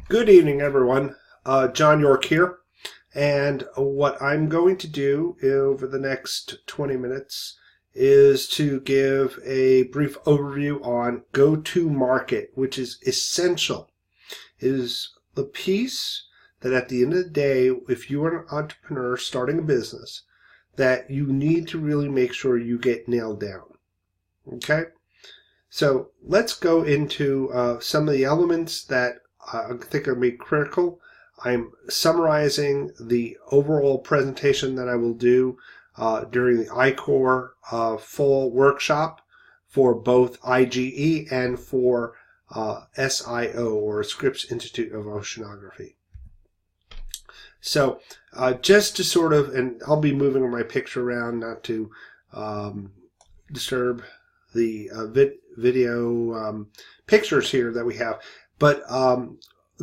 Good evening, everyone. John York here. And what I'm going to do over the next 20 minutes is to give a brief overview on go-to-market, which is essential. It is the piece that at the end of the day, if you are an entrepreneur starting a business, that you need to really make sure you get nailed down. Okay? So let's go into some of the elements that I think are going to be critical. I'm summarizing the overall presentation that I will do during the I-Corps full workshop for both IGE and for SIO, or Scripps Institute of Oceanography. So just to sort of, and I'll be moving my picture around not to disturb the video pictures here that we have. But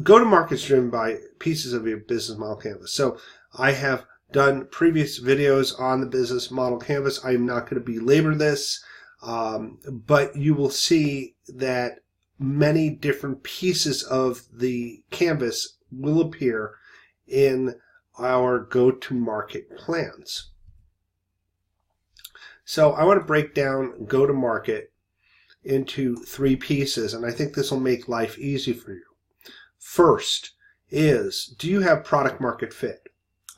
go-to-market is driven by pieces of your business model canvas. So I have done previous videos on the business model canvas. I'm not going to belabor this, but you will see that many different pieces of the canvas will appear in our go-to-market plans. So I want to break down go-to-market into three pieces, and I think this will make life easy for you. First is, do you have product market fit?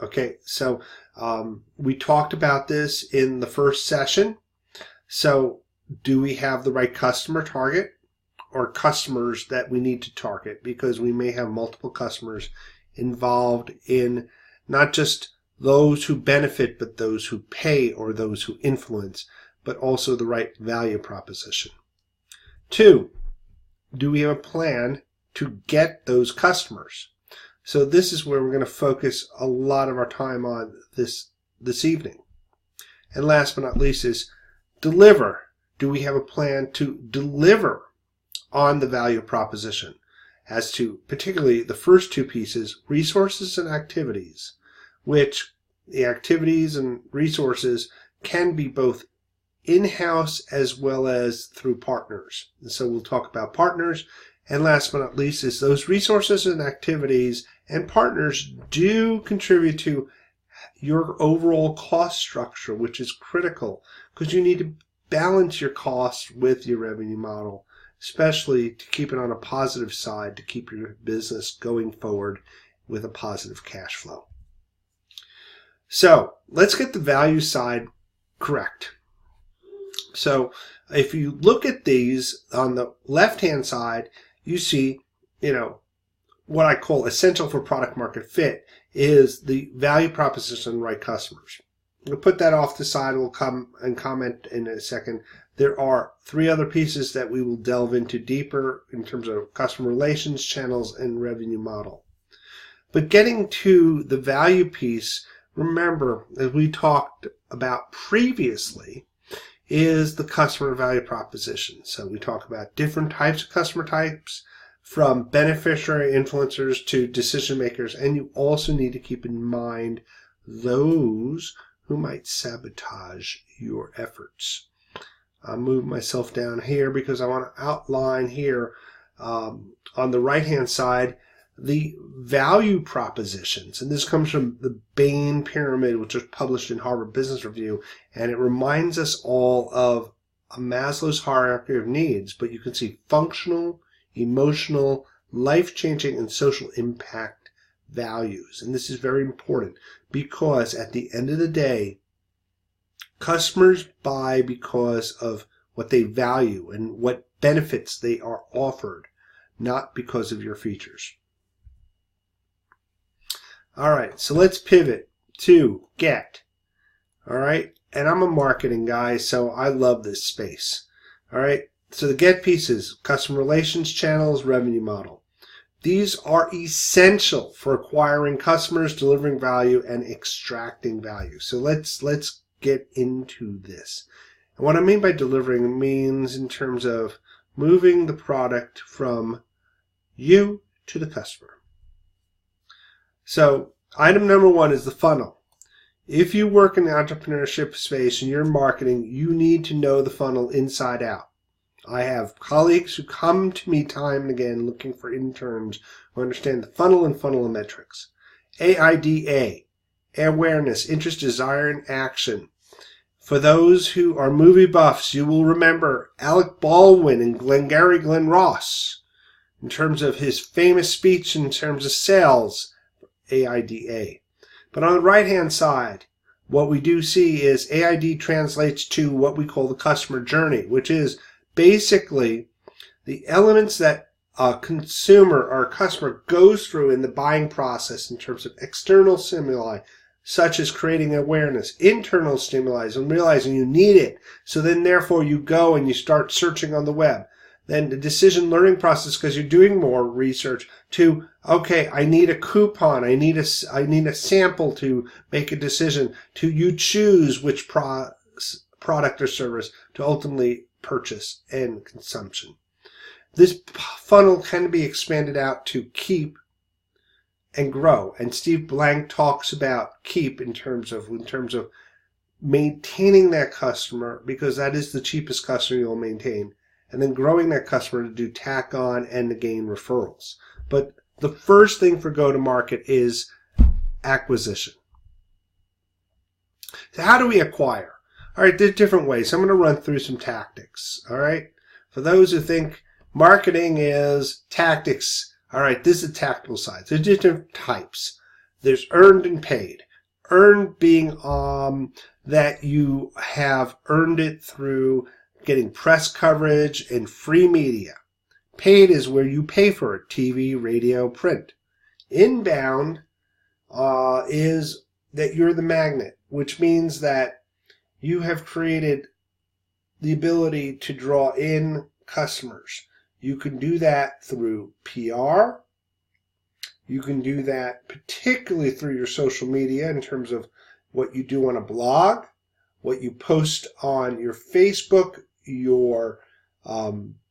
Okay, so we talked about this in the first session. So do we have the right customer target or customers that we need to target? Because we may have multiple customers involved in not just those who benefit, but those who pay or those who influence, but also the right value proposition. Two, do we have a plan to get those customers? So this is where we're going to focus a lot of our time on this evening. And last but not least is deliver. Do we have a plan to deliver on the value proposition? As to particularly the first two pieces, resources and activities, which the activities and resources can be both in-house as well as through partners. And so we'll talk about partners. And last but not least is those resources and activities and partners do contribute to your overall cost structure, which is critical because you need to balance your costs with your revenue model, especially to keep it on a positive side, to keep your business going forward with a positive cash flow. So let's get the value side correct. So if you look at these on the left-hand side, you see, what I call essential for product market fit is the value proposition and right customers. We'll put that off the side. We'll come and comment in a second. There are three other pieces that we will delve into deeper in terms of customer relations, channels, and revenue model. But getting to the value piece, remember, as we talked about previously, is the customer value proposition. So we talk about different types of customer types, from beneficiary influencers to decision makers, and you also need to keep in mind those who might sabotage your efforts. I'll move myself down here because I want to outline here on the right hand side the value propositions. And this comes from the Bain Pyramid, which was published in Harvard Business Review. And it reminds us all of a Maslow's hierarchy of needs. But you can see functional, emotional, life-changing, and social impact values. And this is very important because at the end of the day, customers buy because of what they value and what benefits they are offered, not because of your features. All right, so let's pivot to get. All right, and I'm a marketing guy, so I love this space. All right, so the get pieces, customer relations, channels, revenue model. These are essential for acquiring customers, delivering value, and extracting value. So let's get into this. And what I mean by delivering means in terms of moving the product from you to the customer. So item number one is the funnel. If you work in the entrepreneurship space and you're marketing, you need to know the funnel inside out. I have colleagues who come to me time and again looking for interns who understand the funnel and funnel-o-metrics. AIDA, awareness, interest, desire, and action. For those who are movie buffs, you will remember Alec Baldwin and Glengarry Glen Ross in terms of his famous speech in terms of sales, AIDA. But on the right-hand side, what we do see is AID translates to what we call the customer journey, which is basically the elements that a consumer or a customer goes through in the buying process in terms of external stimuli, such as creating awareness, internal stimuli, and realizing you need it. So then therefore you go and you start searching on the web. Then the decision learning process, because you're doing more research, to, okay, I need a coupon, I need a sample to make a decision, to you choose which product or service to ultimately purchase and consumption. This funnel can be expanded out to keep and grow. And Steve Blank talks about keep in terms of maintaining that customer, because that is the cheapest customer you'll maintain, and then growing that customer to do tack on and to gain referrals. But the first thing for go-to-market is acquisition. So how do we acquire? All right, there's different ways. I'm going to run through some tactics. All right, for those who think marketing is tactics, all right, this is the tactical side. There's different types. There's earned and paid. Earned being that you have earned it through getting press coverage and free media. Paid is where you pay for it, TV, radio, print. Inbound is that you're the magnet, which means that you have created the ability to draw in customers. You can do that through PR. You can do that particularly through your social media in terms of what you do on a blog, what you post on your Facebook, your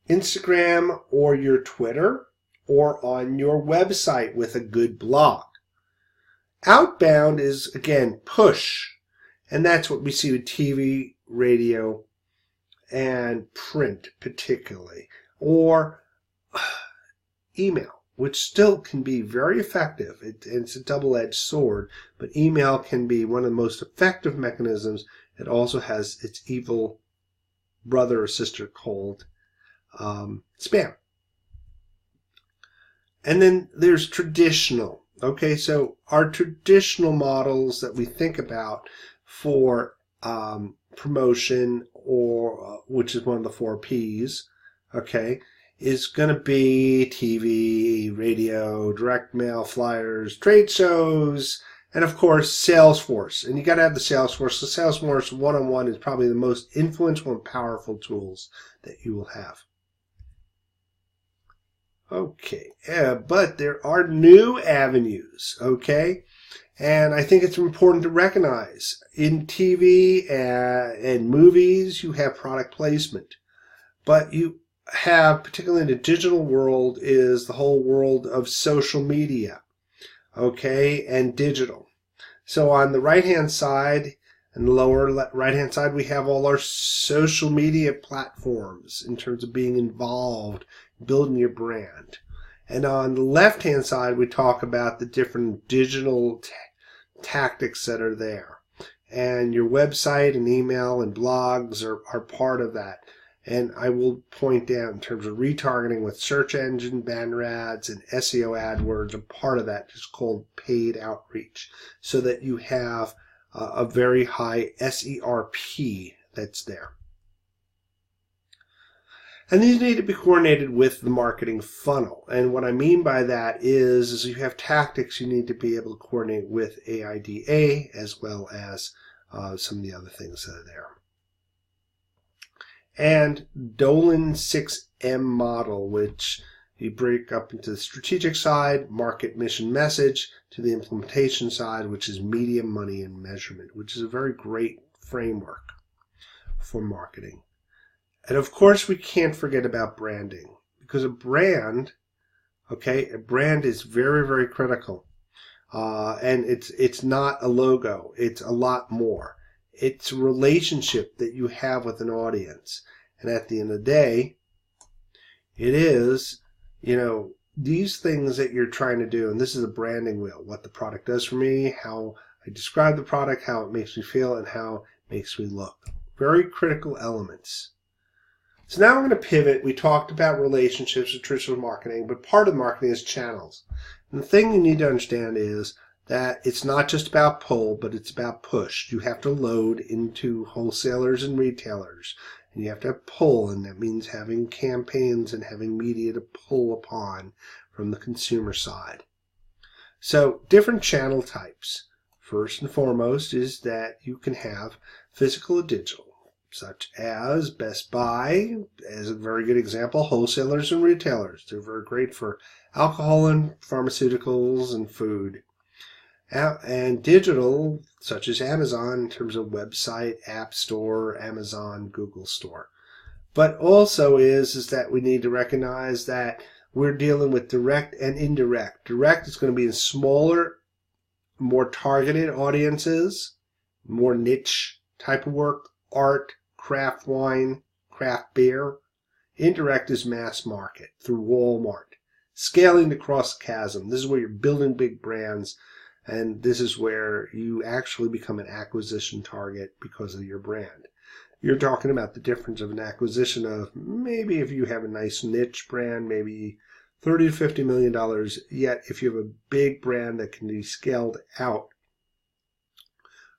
Instagram, or your Twitter, or on your website with a good blog. Outbound is, again, push. And that's what we see with TV, radio, and print particularly. Or email, which still can be very effective. It's a double-edged sword, but email can be one of the most effective mechanisms. It also has its evil brother or sister called spam. And then there's traditional. Okay, so our traditional models that we think about for promotion, or which is one of the 4 Ps, okay, is going to be TV, radio, direct mail, flyers, trade shows, and of course Salesforce. And you got to have the Salesforce. The Salesforce one-on-one is probably the most influential and powerful tools that you will have. Okay, but there are new avenues, okay? And I think it's important to recognize in TV and movies, you have product placement. But you have, particularly in the digital world, is the whole world of social media, okay, and digital. So on the right-hand side and the lower right-hand side, we have all our social media platforms in terms of being involved, building your brand. And on the left-hand side, we talk about the different digital tactics that are there. And your website and email and blogs are part of that. And I will point out in terms of retargeting with search engine, banner ads, and SEO AdWords, a part of that is called paid outreach, so that you have a very high SERP that's there. And these need to be coordinated with the marketing funnel. And what I mean by that is you have tactics you need to be able to coordinate with AIDA as well as some of the other things that are there. And Dolan 6M model, which you break up into the strategic side, market, mission, message, to the implementation side, which is media, money, and measurement, which is a very great framework for marketing. And of course, we can't forget about branding, because a brand is very, very critical. And it's not a logo. It's a lot more. It's a relationship that you have with an audience. And at the end of the day, It is, these things that you're trying to do, and this is a branding wheel, what the product does for me, how I describe the product, how it makes me feel, and how it makes me look. Very critical elements. So now I'm going to pivot. We talked about relationships with traditional marketing, but part of marketing is channels. And the thing you need to understand is that it's not just about pull, but it's about push. You have to load into wholesalers and retailers, and you have to have pull, and that means having campaigns and having media to pull upon from the consumer side. So different channel types. First and foremost is that you can have physical and digital, such as Best Buy, as a very good example, wholesalers and retailers. They're very great for alcohol and pharmaceuticals and food. And digital, such as Amazon, in terms of website, App Store, Amazon, Google Store. But also is that we need to recognize that we're dealing with direct and indirect. Direct is going to be in smaller, more targeted audiences, more niche type of work, art, craft wine, craft beer. Indirect is mass market through Walmart. Scaling to cross the chasm. This is where you're building big brands, and this is where you actually become an acquisition target because of your brand. You're talking about the difference of an acquisition of maybe if you have a nice niche brand, maybe $30 to $50 million, yet if you have a big brand that can be scaled out,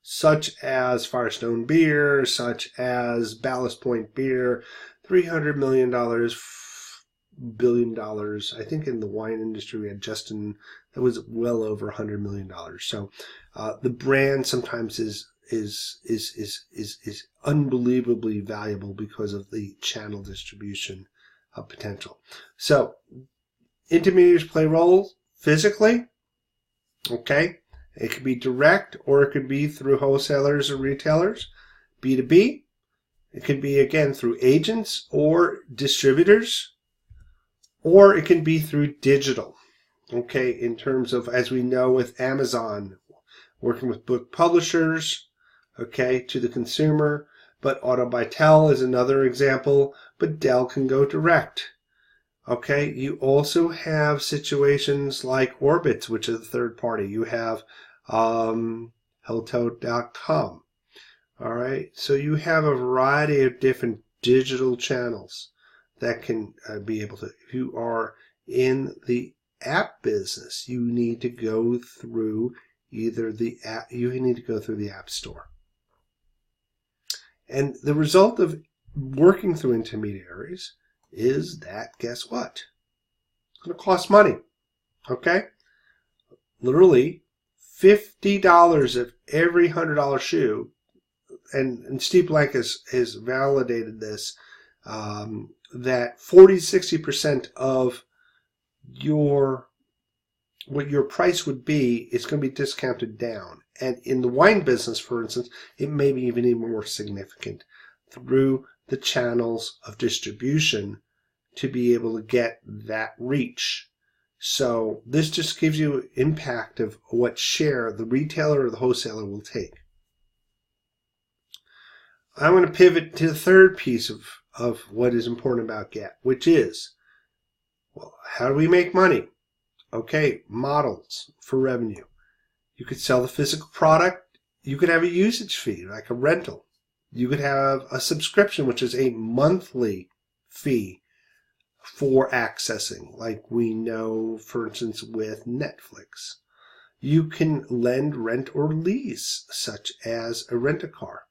such as Firestone Beer, such as Ballast Point Beer, $300 million, $1 billion. I think in the wine industry we had Justin that was well over $100 million. So the brand sometimes is unbelievably valuable because of the channel distribution potential. So intermediaries play roles physically. Okay. It could be direct, or it could be through wholesalers or retailers. B2B, it could be, again, through agents or distributors, or it can be through digital. Okay, in terms of, as we know with Amazon, working with book publishers, okay, to the consumer. But Auto by Dell is another example, but Dell can go direct. Okay, you also have situations like Orbitz, which is a third party. You have Hotel.com. All right, so you have a variety of different digital channels that can be able to. If you are in the app business, you need to go through either the app. You need to go through the App Store. And the result of working through intermediaries is that, guess what? It's going to cost money. Okay? Literally $50 of every $100 shoe, and Steve Blank has validated this, that 40-60% of what your price would be is going to be discounted down. And in the wine business, for instance, it may be even more significant through the channels of distribution to be able to get that reach. So this just gives you an impact of what share the retailer or the wholesaler will take. I want to pivot to the third piece of what is important about Get, which is, well, how do we make money? Okay, models for revenue. You could sell the physical product. You could have a usage fee, like a rental. You could have a subscription, which is a monthly fee for accessing, like we know, for instance, with Netflix. You can lend, rent, or lease, such as a rent-a-car.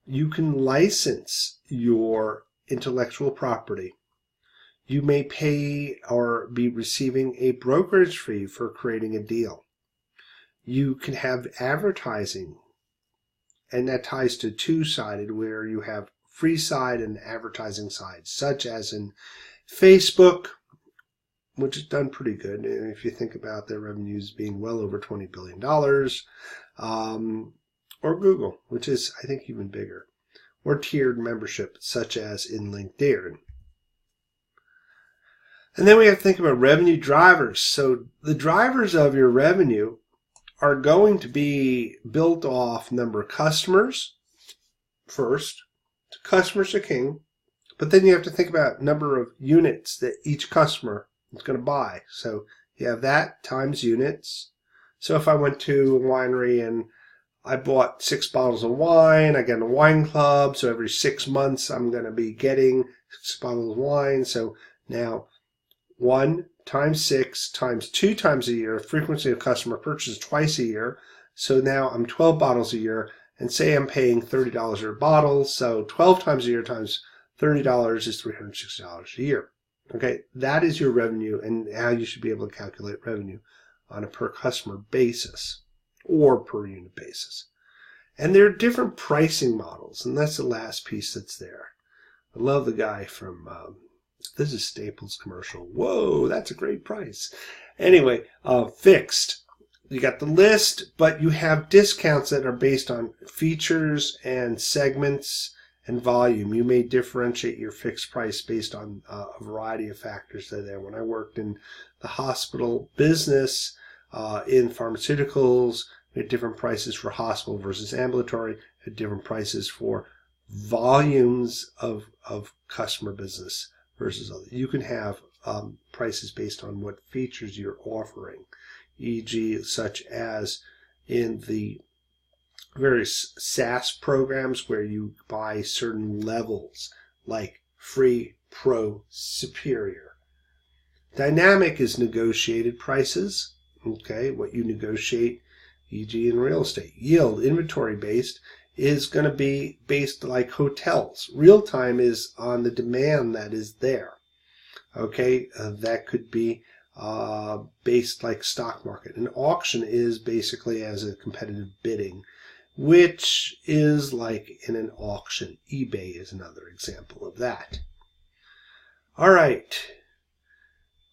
You can license your intellectual property. You may pay or be receiving a brokerage fee for creating a deal. You can have advertising, and that ties to two-sided, where you have free side and advertising side, such as in Facebook, which has done pretty good if you think about their revenues being well over $20 billion, or Google, which is, I think, even bigger, or tiered membership, such as in LinkedIn. And then we have to think about revenue drivers. So the drivers of your revenue are going to be built off number of customers first. Customers are king, But then you have to think about number of units that each customer is going to buy. So you have that times units. So if I went to a winery and I bought 6 bottles of wine, I get a wine club, so every 6 months I'm going to be getting 6 bottles of wine. So now 1 times 6 times 2 times a year, frequency of customer purchase twice a year. So now I'm 12 bottles a year, and say I'm paying $30 a bottle, so 12 times a year times $30 is $360 a year. Okay, that is your revenue and how you should be able to calculate revenue on a per customer basis or per unit basis. And there are different pricing models, and that's the last piece that's there. I love the guy from, this is Staples commercial. Whoa, that's a great price. Anyway, fixed. You got the list, but you have discounts that are based on features and segments and volume. You may differentiate your fixed price based on a variety of factors that are there. When I worked in the hospital business, in pharmaceuticals, we had different prices for hospital versus ambulatory, had different prices for volumes of customer business versus other. You can have prices based on what features you're offering, e.g. such as in the various SaaS programs where you buy certain levels like free, pro, superior. Dynamic is negotiated prices, okay, what you negotiate, e.g. in real estate. Yield, inventory based, is going to be based like hotels. Real time is on the demand that is there. Okay, that could be based like stock market. An auction is basically as a competitive bidding, which is like in an auction. eBay is another example of that. All right,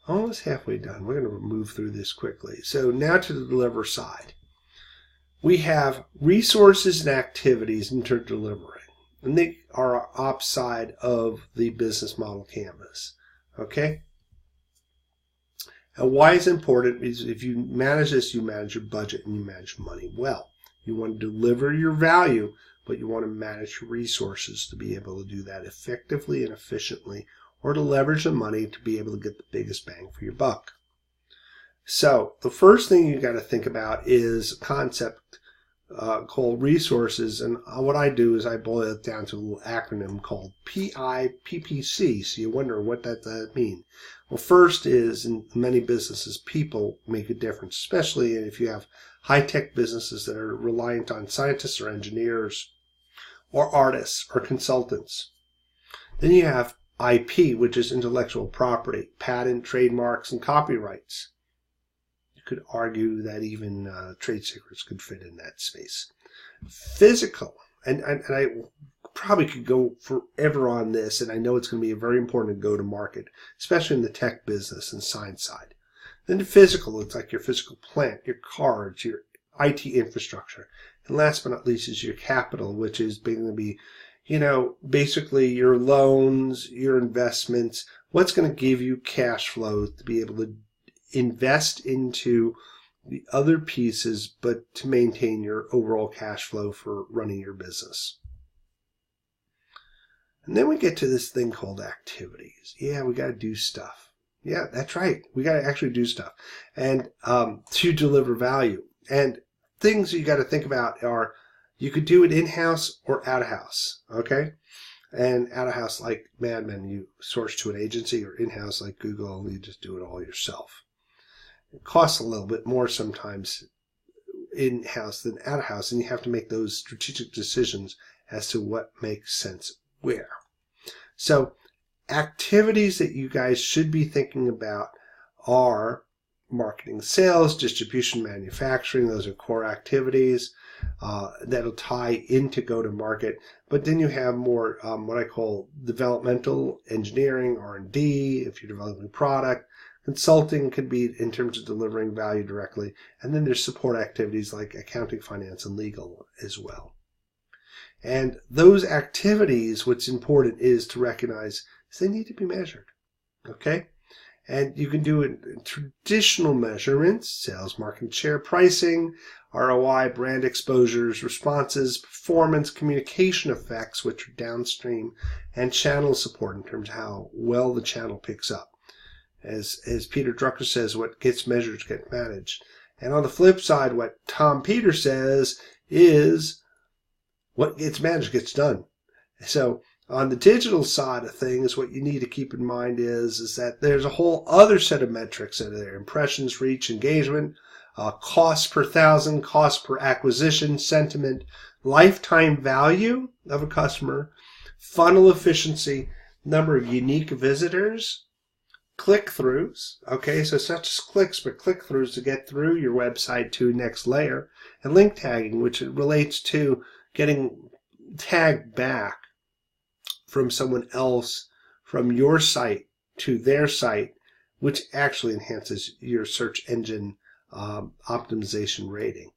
almost halfway done. We're going to move through this quickly. So now to the deliver side. We have resources and activities into delivering, and they are our ops side of the business model canvas. Okay? And why is it important? Is if you manage this, you manage your budget and you manage money well. You want to deliver your value, but you want to manage your resources to be able to do that effectively and efficiently, or to leverage the money to be able to get the biggest bang for your buck. So the first thing you got to think about is a concept called resources, and what I do is I boil it down to a little acronym called PIPPC. So you wonder what that means. Well, first is, in many businesses, people make a difference, especially if you have high-tech businesses that are reliant on scientists or engineers or artists or consultants. Then you have IP, which is intellectual property, patent, trademarks, and copyrights. You could argue that even trade secrets could fit in that space. Physical, and I probably could go forever on this, and I know it's going to be very important to go to market, especially in the tech business and science side. Then the physical, it's like your physical plant, your cards, your IT infrastructure. And last but not least is your capital, which is going to be, basically your loans, your investments, what's going to give you cash flow to be able to invest into the other pieces, but to maintain your overall cash flow for running your business. And then we get to this thing called activities. Yeah, we got to do stuff. Yeah, that's right. We got to actually do stuff and to deliver value. And things you got to think about are you could do it in-house or out-of-house, okay? And out-of-house, like Mad Men, you source to an agency, or in-house like Google, you just do it all yourself. It costs a little bit more sometimes in-house than out-of-house, and you have to make those strategic decisions as to what makes sense where. So activities that you guys should be thinking about are marketing, sales, distribution, manufacturing. Those are core activities that'll tie into go-to-market. But then you have more what I call developmental, engineering, R&D, if you're developing product. Consulting could be in terms of delivering value directly. And then there's support activities like accounting, finance, and legal as well. And those activities, what's important is to recognize they need to be measured, okay? And you can do it in traditional measurements, sales, market share, pricing ROI, brand exposures, responses, performance, communication effects, which are downstream, and channel support in terms of how well the channel picks up. As Peter Drucker says, what gets measured gets managed. And on the flip side, what Tom Peters says is what gets managed gets done. So on the digital side of things, what you need to keep in mind is that there's a whole other set of metrics that are there. Impressions, reach, engagement, cost per thousand, cost per acquisition, sentiment, lifetime value of a customer, funnel efficiency, number of unique visitors, click-throughs. Okay, so it's not just clicks, but click-throughs to get through your website to next layer, and link tagging, which relates to getting tagged back from someone else from your site to their site, which actually enhances your search engine optimization rating.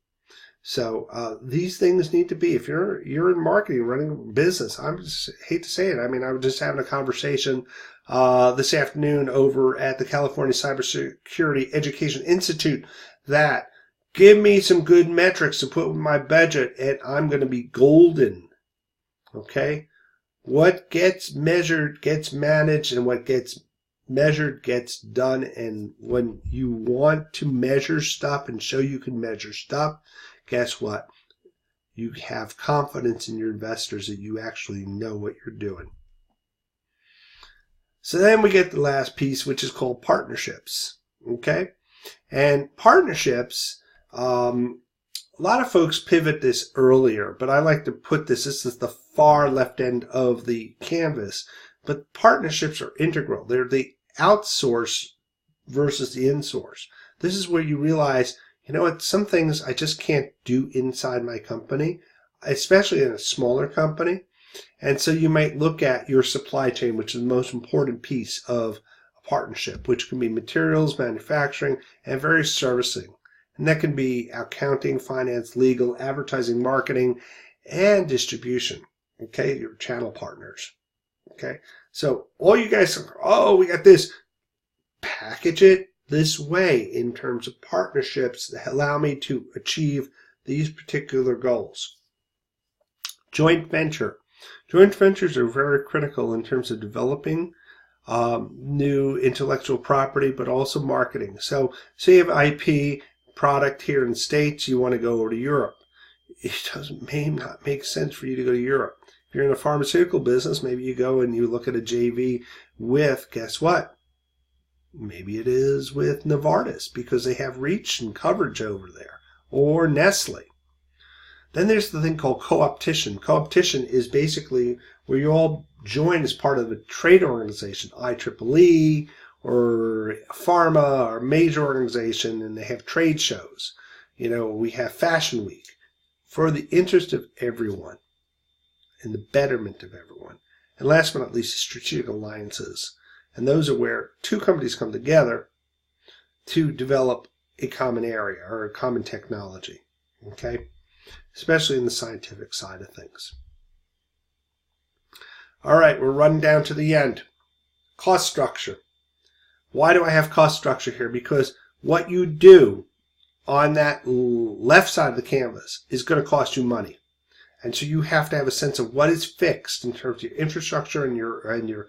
So these things need to be, if you're in marketing, running a business, I just hate to say it. I mean, I was just having a conversation this afternoon over at the California Cybersecurity Education Institute that give me some good metrics to put with my budget and I'm going to be golden. Okay? What gets measured gets managed, and what gets measured gets done. And when you want to measure stuff and show you can measure stuff, guess what? You have confidence in your investors that you actually know what you're doing. So then we get the last piece, which is called partnerships. Okay? And partnerships, a lot of folks pivot this earlier, but I like to put this is the far left end of the canvas. But partnerships are integral. They're the outsource versus the insource. This is where you realize, you know what, some things I just can't do inside my company, especially in a smaller company. And so you might look at your supply chain, which is the most important piece of a partnership, which can be materials, manufacturing, and various servicing. And that can be accounting, finance, legal, advertising, marketing, and distribution. Okay, your channel partners. Okay, so all you guys are, oh, we got this. Package it this way in terms of partnerships that allow me to achieve these particular goals. Joint venture. Joint ventures are very critical in terms of developing new intellectual property, but also marketing. So say you have IP product here in the States, you want to go over to Europe. It may not make sense for you to go to Europe. If you're in a pharmaceutical business, maybe you go and you look at a JV with, guess what? Maybe it is with Novartis because they have reach and coverage over there, or Nestle. Then there's the thing called co-opetition. Co-opetition is basically where you all join as part of a trade organization, IEEE or pharma or major organization, and they have trade shows. You know, we have Fashion Week for the interest of everyone and the betterment of everyone. And last but not least, strategic alliances. And those are where two companies come together to develop a common area or a common technology. Okay? Especially in the scientific side of things. All right, we're running down to the end. Cost structure. Why do I have cost structure here? Because what you do on that left side of the canvas is going to cost you money. And so you have to have a sense of what is fixed in terms of your infrastructure and your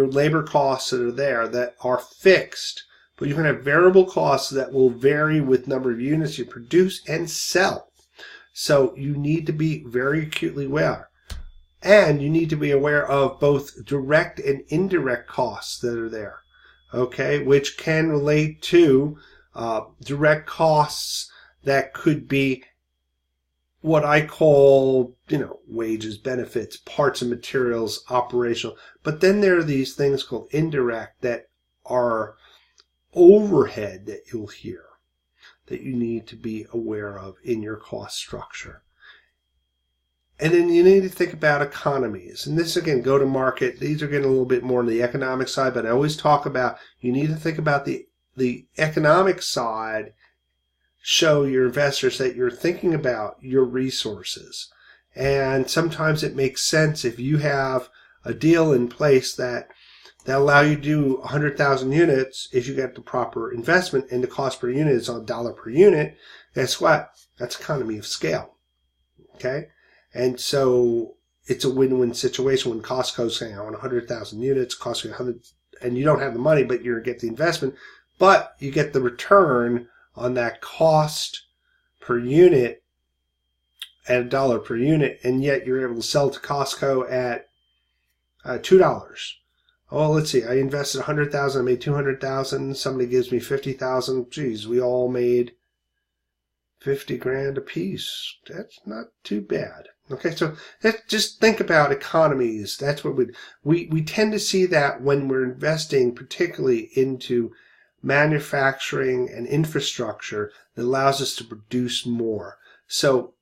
labor costs that are there that are fixed. But you can have variable costs that will vary with number of units you produce and sell. So you need to be very acutely aware. And you need to be aware of both direct and indirect costs that are there, okay, which can relate to direct costs that could be what I call, wages, benefits, parts and materials, operational. But then there are these things called indirect that are overhead that you'll hear that you need to be aware of in your cost structure. And then you need to think about economies. And this, again, go to market. These are getting a little bit more on the economic side, but I always talk about you need to think about the economic side. Show your investors that you're thinking about your resources. And sometimes it makes sense if you have a deal in place that that allow you to do 100,000 units if you get the proper investment and the cost per unit is $1 per unit. Guess what? That's economy of scale. Okay? And so it's a win-win situation when Costco's saying, I want 100,000 units, cost you 100, and you don't have the money, but you get the investment, but you get the return on that cost per unit at $1 per unit, and yet you're able to sell to Costco at $2. Oh, let's see. I invested 100,000. I made 200,000. Somebody gives me 50,000. Geez, we all made 50 grand a piece. That's not too bad. Okay, so just think about economies. That's what we tend to see that when we're investing, particularly into manufacturing and infrastructure that allows us to produce more. So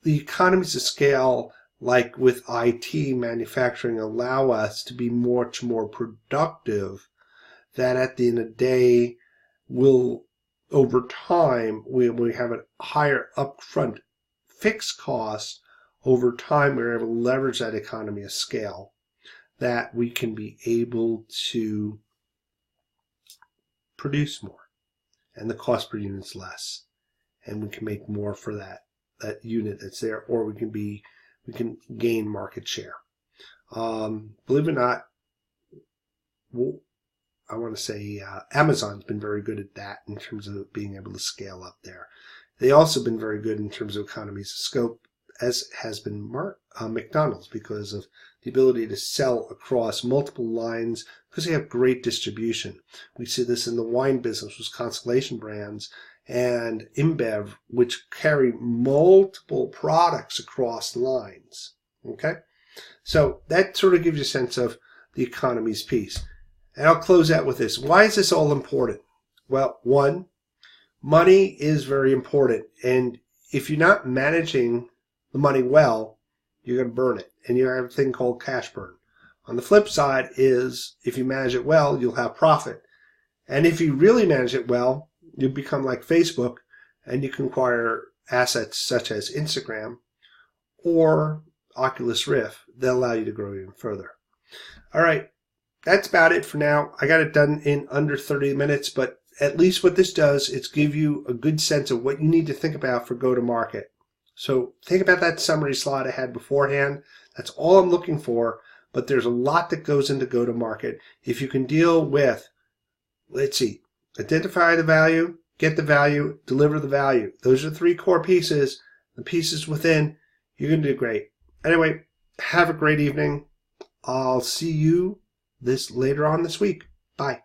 the economies of scale, like with IT manufacturing, allow us to be much more productive, that at the end of the day will, over time, we have a higher upfront fixed cost. Over time, we're able to leverage that economy of scale, that we can be able to produce more, and the cost per unit is less, and we can make more for that unit that's there, or we can gain market share. Believe it or not, I want to say Amazon's been very good at that in terms of being able to scale up there. They also been very good in terms of economies of scope, as has been McDonald's, because of the ability to sell across multiple lines, because they have great distribution. We see this in the wine business with Constellation Brands and InBev, which carry multiple products across lines. Okay? So that sort of gives you a sense of the economies piece. And I'll close out with this. Why is this all important? Well, one, money is very important. And if you're not managing the money well, you're going to burn it. And you have a thing called cash burn. On the flip side is, if you manage it well, you'll have profit. And if you really manage it well, you become like Facebook, and you can acquire assets such as Instagram or Oculus Rift that allow you to grow even further. All right, that's about it for now. I got it done in under 30 minutes, but at least what this does is give you a good sense of what you need to think about for go-to-market. So think about that summary slide I had beforehand. That's all I'm looking for, but there's a lot that goes into go-to-market. If you can deal with, let's see, identify the value, get the value, deliver the value. Those are 3 core pieces. The pieces within, you're going to do great. Anyway, have a great evening. I'll see you later on this week. Bye.